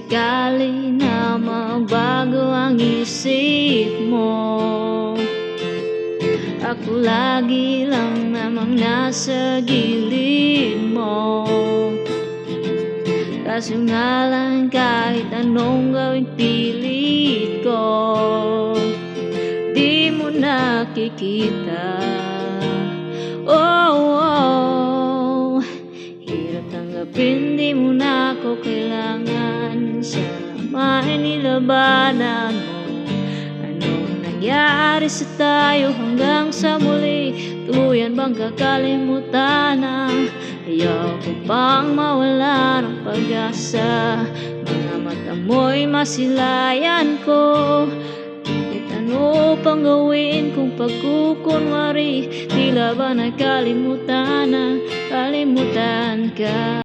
sakali na magbago ang isip mo, ako lagi lang namang nasa gilid mo. Kaso nga lang kahit anong gawing pilit ko, di mo nakikita. Oh, oh, hirap tanggapin, di mo na ako kailangan. Sana may nilabanan mo. Anong nangyari sa tayo hanggang sa muli? Tuluyan bang kakalimutan na? Ayaw ko pang mawala ng pag-asa. Mga mata mo'y masilayan ko. Kahit ano pang gawin kung pagkukunwari, tila ba nakalimutan na, kalimutan ka.